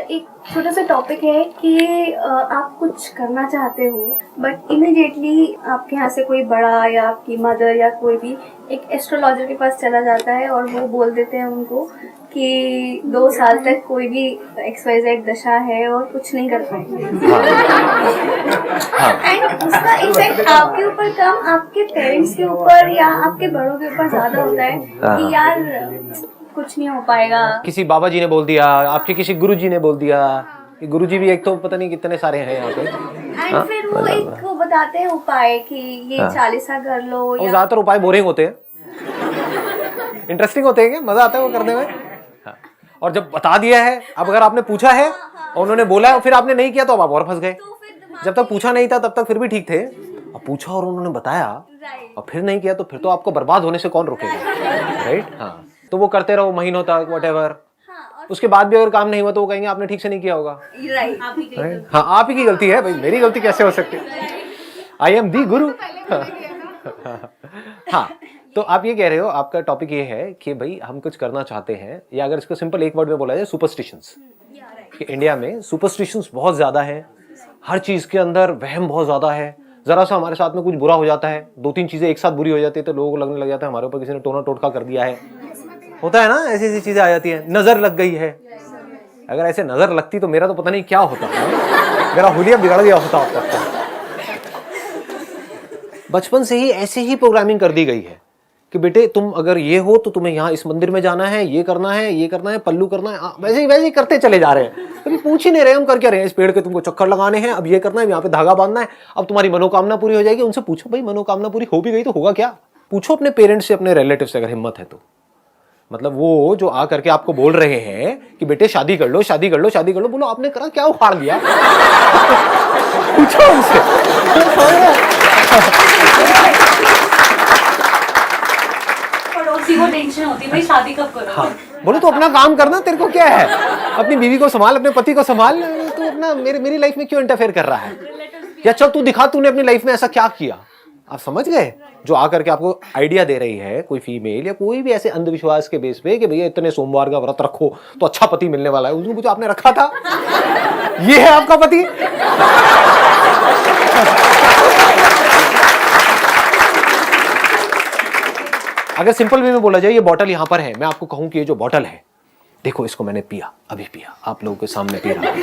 एक छोटा सा टॉपिक है कि आप कुछ करना चाहते हो बट इमिडिएटली आपके यहाँ से कोई बड़ा या आपकी मदर या कोई भी एक एस्ट्रोलॉजर के पास चला जाता है और वो बोल देते हैं उनको कि 2 साल तक कोई भी XYZ दशा है और कुछ नहीं कर पाएंगे। एंड उसका इफेक्ट आपके ऊपर कम आपके पेरेंट्स के ऊपर या आपके बड़ों के ऊपर ज्यादा होता है कि यार कुछ नहीं हो पाएगा। किसी बाबा जी ने बोल दिया, आपके किसी गुरु जी ने बोल दिया। गुरु जी भी एक तो पता नहीं कितने सारे हैं यहाँ पे। एंड फिर वो एक वो बताते हैं उपाय कि ये 40 कर लो। और ज्यादातर उपाय बोरिंग होते हैं, इंटरेस्टिंग होते हैं, क्या मजा आता है वो करने में। और जब बता दिया है, अब अगर आपने पूछा है और उन्होंने बोला है और फिर आपने नहीं किया तो अब आप और फंस गए। जब तक पूछा नहीं था तब तक फिर भी ठीक थे, अब पूछा और उन्होंने बताया और फिर नहीं किया तो फिर तो आपको बर्बाद होने से कौन रोकेगा, राइट। हाँ, तो वो करते रहो महीनों तक, व्हाटएवर। उसके बाद भी अगर काम नहीं हुआ तो वो कहेंगे आपने ठीक से नहीं किया होगा। हाँ, आप ही की गलती है भाई, मेरी गलती कैसे हो सकती है? आई एम दी गुरु। हाँ, तो आप ये कह रहे हो, आपका टॉपिक ये है कि भाई हम कुछ करना चाहते हैं, या अगर इसको सिंपल एक वर्ड में बोला जाए, सुपरस्टिशंस। कि इंडिया में सुपरस्टिशंस बहुत ज्यादा है, हर चीज के अंदर वहम बहुत ज्यादा है। जरा सा हमारे साथ में कुछ बुरा हो जाता है, 2-3 चीजें एक साथ बुरी हो जाती है तो लोगों को लगने लग जाता है हमारे ऊपर किसी ने टोना टोटका कर दिया है। होता है ना, ऐसी ऐसी चीजें आ जाती है। नजर लग गई है, अगर ऐसे नजर लगती तो मेरा तो पता नहीं क्या होता है, मेरा हुलिया बिगड़ गया होता। बचपन से ही ऐसे ही प्रोग्रामिंग कर दी गई है कि बेटे तुम अगर ये हो तो तुम्हें यहाँ इस मंदिर में जाना है, ये करना है, ये करना है, पल्लू करना है। वैसे ही करते चले जा रहे हैं, कभी पूछ ही नहीं रहे हम कर क्या रहे हैं। इस पेड़ के तुमको चक्कर लगाने हैं, अब ये करना है, यहाँ पे धागा बांधना है, अब तुम्हारी मनोकामना पूरी हो जाएगी। उनसे पूछो भाई मनोकामना पूरी हो भी गई तो होगा क्या? पूछो अपने पेरेंट्स से, अपने रिलेटिव से, अगर हिम्मत है तो। मतलब वो जो आ करके आपको बोल रहे हैं कि बेटे शादी कर लो, शादी कर लो, शादी कर लो, बोलो आपने करा क्या, उखाड़ लिया? पूछो उनसे। को टेंशन होती है भाई शादी कब करो। हाँ, बोलो तो अपना काम करना, तेरे को क्या है? अपनी बीवी को संभाल, अपने पति को संभाल, तू अपना मेरी लाइफ में क्यों इंटरफेयर कर रहा है? या चल तू दिखा, तूने अपनी लाइफ में ऐसा क्या किया। आप समझ गए? जो आकर के आपको आइडिया दे रही है कोई फीमेल या कोई भी ऐसे अंधविश्वास के बेस पे कि भैया इतने सोमवार का व्रत रखो तो अच्छा पति मिलने वाला है, उसको जो आपने रखा था ये है आपका पति। अगर सिंपल वे में बोला जाए, ये बॉटल यहां पर है, मैं आपको कहूं कि ये जो बॉटल है, देखो इसको मैंने पिया, अभी पिया, आप लोगों के सामने पी रहा हूं।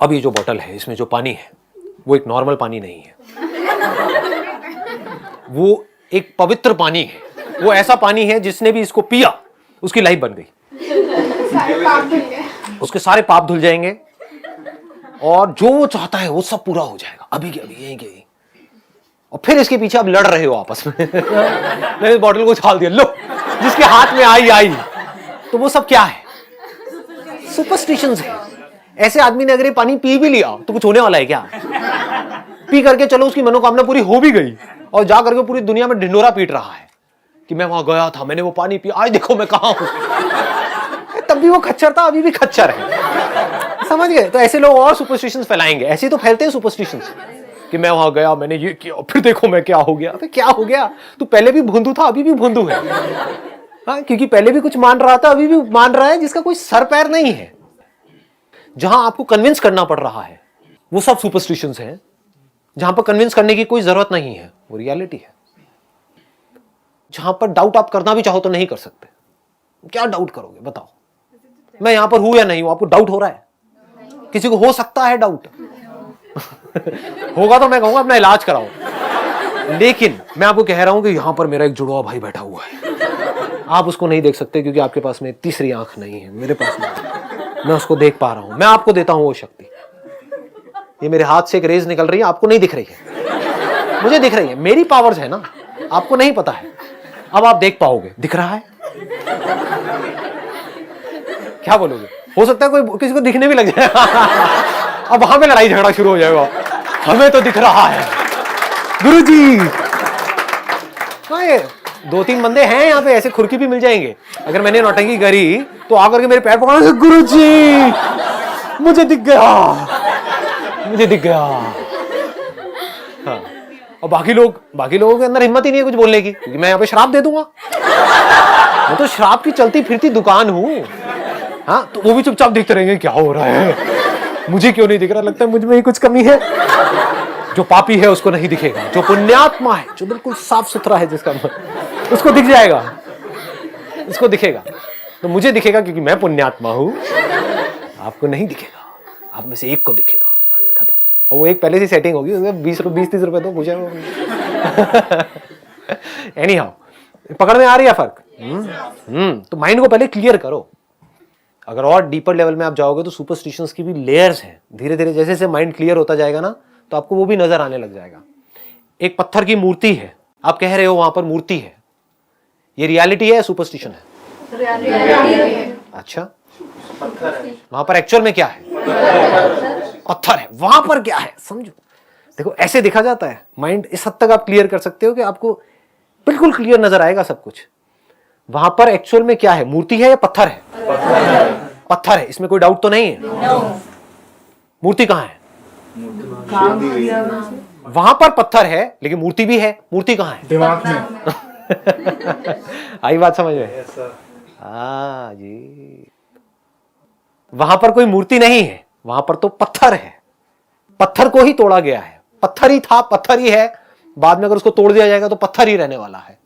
अब ये जो बॉटल है, इसमें जो पानी है वो एक नॉर्मल पानी नहीं है, वो एक पवित्र पानी है। वो ऐसा पानी है जिसने भी इसको पिया उसकी लाइफ बन गई, उसके सारे पाप धुल जाएंगे और जो वो चाहता है वो सब पूरा हो जाएगा, अभी के अभी, यहीं के यहीं। और फिर इसके पीछे आप लड़ रहे हो आपस में। मैंने इस बॉटल को उछाल दिया, लो जिसके हाथ में आई। तो वो सब क्या है? सुपरस्टिशंस है। ऐसे आदमी ने अगर ये पानी पी भी लिया तो कुछ होने वाला है क्या? पी करके चलो उसकी मनोकामना पूरी हो भी गई और जा करके पूरी दुनिया में ढिंडोरा पीट रहा है कि मैं वहां गया था, मैंने वो पानी पिया, आज देखो मैं कहां हूं। तब भी वो खच्चर था, अभी भी खच्चर है। समझ गए? तो ऐसे लोग और सुपरस्टिशंस फैलाएंगे। ऐसे तो फैलते हैं सुपरस्टिशंस कि मैं वहां गया, मैंने ये किया, फिर देखो मैं क्या हो गया। अबे क्या हो गया? तू पहले भी भोंदू था, अभी भी भोंदू है। हाँ, क्योंकि पहले भी कुछ मान रहा था, अभी भी मान रहा है, जिसका कोई सर पैर नहीं है। जहां आपको कन्विंस करना पड़ रहा है वो सब सुपरस्टिशंस हैं। जहां पर कन्विंस करने की कोई जरूरत नहीं है वो रियलिटी है। जहां पर डाउट आप करना भी चाहो तो नहीं कर सकते। क्या डाउट करोगे बताओ? मैं यहां पर हूं या नहीं हूं, आपको डाउट हो रहा है? किसी को हो सकता है डाउट। होगा तो मैं कहूंगा अपना इलाज कराओ। लेकिन मैं आपको कह रहा हूं कि यहां पर मेरा एक जुड़वा भाई बैठा हुआ है, आप उसको नहीं देख सकते क्योंकि आपके पास में तीसरी आंख नहीं है, मेरे पास में मैं उसको देख पा रहा हूं। मैं आपको देता हूं वो शक्ति। ये मेरे हाथ से एक रेज निकल रही है, आपको नहीं दिख रही है, मुझे दिख रही है। मेरी पावर्स है ना, आपको नहीं पता है। अब आप देख पाओगे, दिख रहा है। क्या बोलोगे? हो सकता है कोई किसी को दिखने भी लग जाए। अब वहां पे लड़ाई झगड़ा शुरू हो जाएगा, हमें तो दिख रहा है गुरुजी। हाँ, ये 2-3 बंदे हैं यहाँ पे, ऐसे खुरकी भी मिल जाएंगे। अगर मैंने नौटंकी करी तो आकर के मेरे पैर पकड़ा, गुरुजी मुझे दिख गया, मुझे दिख गया। हाँ, और बाकी लोगों के अंदर हिम्मत ही नहीं है कुछ बोलने की, क्योंकि मैं यहाँ पे श्राप दे दूंगा। मैं तो शराब की चलती फिरती दुकान हूं। हाँ, तो वो भी चुपचाप देखते रहेंगे क्या हो रहा है, मुझे क्यों नहीं दिख रहा, लगता है मुझ में ही कुछ कमी है। जो पापी है उसको नहीं दिखेगा, जो पुण्यात्मा है, जो बिल्कुल साफ सुथरा है जिसका मन, उसको दिख जाएगा, उसको दिखेगा। तो मुझे दिखेगा क्योंकि मैं पुण्यात्मा हूं, आपको नहीं दिखेगा, आप में से एक को दिखेगा, बस खत्म। और वो एक पहले से सेटिंग होगी, 20-30 रुपए तो मुझे। एनी हाउ, पकड़ में आ रही है फर्क? तो माइंड को पहले क्लियर करो। अगर और डीपर लेवल में आप जाओगे तो सुपरस्टिशंस की भी लेयर्स हैं। धीरे धीरे जैसे जैसे माइंड क्लियर होता जाएगा ना, तो आपको वो भी नजर आने लग जाएगा। एक पत्थर की मूर्ति है, आप कह रहे हो वहां पर मूर्ति है, ये रियलिटी है या सुपरस्टिशन है? अच्छा, वहां पर एक्चुअल में क्या है? पत्थर है। वहां पर क्या है समझो। देखो ऐसे देखा जाता है माइंड, इस हद तक आप क्लियर कर सकते हो कि आपको बिल्कुल क्लियर नजर आएगा सब कुछ। वहां पर एक्चुअल में क्या है, मूर्ति है या पत्थर है? पत्थर है, इसमें कोई डाउट तो नहीं है। मूर्ति कहां है? वहां पर पत्थर है लेकिन मूर्ति भी है। मूर्ति कहां है? दिमाग में। आई बात समझ में? हाँ जी, वहां पर कोई मूर्ति नहीं है, वहां पर तो पत्थर है। पत्थर को ही तोड़ा गया है, पत्थर ही था, पत्थर ही है। बाद में अगर उसको तोड़ दिया जाएगा तो पत्थर ही रहने वाला है।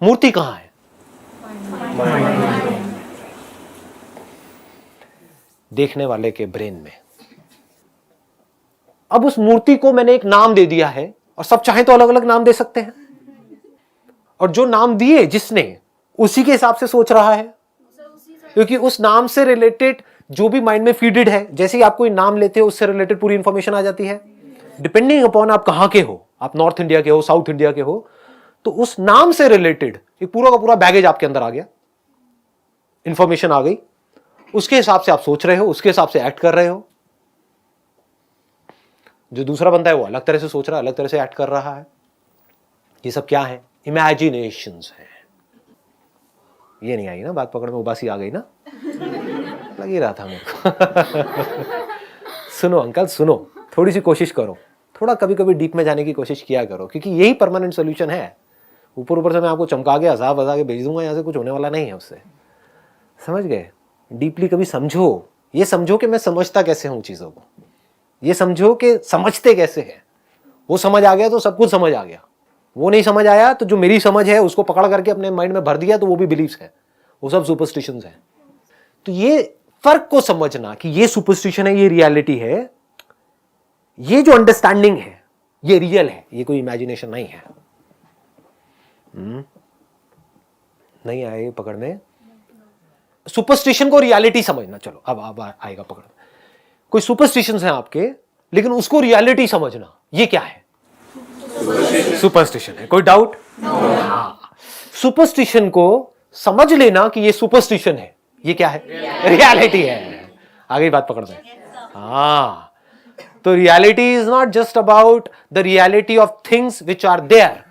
मूर्ति कहां है? देखने वाले के ब्रेन में। अब उस मूर्ति को मैंने एक नाम दे दिया है, और सब चाहे तो अलग अलग नाम दे सकते हैं, और जो नाम दिए जिसने, उसी के हिसाब से सोच रहा है, क्योंकि उस नाम से रिलेटेड जो भी माइंड में फीडेड है, जैसे ही आप कोई नाम लेते हो उससे रिलेटेड पूरी इंफॉर्मेशन आ जाती है। डिपेंडिंग अपॉन आप कहां के हो, आप नॉर्थ इंडिया के हो, साउथ इंडिया के हो, तो उस नाम से रिलेटेड एक पूरा का पूरा बैगेज आपके अंदर आ गया, इंफॉर्मेशन आ गई, उसके हिसाब से आप सोच रहे हो, उसके हिसाब से एक्ट कर रहे हो। जो दूसरा बंदा है वो अलग तरह से सोच रहा है, अलग तरह से एक्ट कर रहा है। ये सब क्या है? इमेजिनेशंस है। ये नहीं आई ना बात पकड़ में, उबासी आ गई ना? लग ही रहा था मेरे को। सुनो अंकल सुनो, थोड़ी सी कोशिश करो, थोड़ा कभी कभी डीप में जाने की कोशिश किया करो, क्योंकि यही परमानेंट सोल्यूशन है। ऊपर ऊपर से मैं आपको चमका के अजाब बजा के भेज दूंगा, यहाँ से कुछ होने वाला नहीं है उससे। समझ गए? डीपली कभी समझो, ये समझो कि मैं समझता कैसे हूं चीजों को, ये समझो कि समझते कैसे हैं। वो समझ आ गया तो सब कुछ समझ आ गया, वो नहीं समझ आया तो जो मेरी समझ है उसको पकड़ करके अपने माइंड में भर दिया तो वो भी बिलीव्स है, वो सब सुपरस्टिशंस है। तो ये फर्क को समझना कि ये सुपरस्टिशन है, ये रियलिटी है, ये जो अंडरस्टैंडिंग है ये रियल है, ये कोई इमेजिनेशन नहीं है। नहीं आए पकड़ में? सुपरस्टिशन को रियलिटी समझना। चलो अब आएगा पकड़ में। कोई सुपरस्टिशंस हैं आपके, लेकिन उसको रियलिटी समझना, ये क्या है? सुपरस्टिशन है। कोई डाउट? सुपरस्टिशन को समझ लेना कि ये सुपरस्टिशन है, ये क्या है? रियलिटी है। आगे बात पकड़ में। हाँ, तो reality is not just about the reality of things which are there,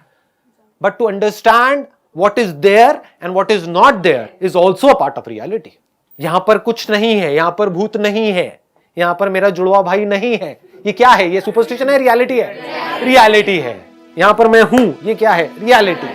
but to understand what is there and what is not there is also a part of reality. यहां पर कुछ नहीं है, यहां पर भूत नहीं है, यहां पर मेरा जुड़वा भाई नहीं है। ये क्या है? ये सुपरस्टिशन है, रियलिटी है? रियलिटी है। यहां पर मैं हूं, ये क्या है? रियलिटी।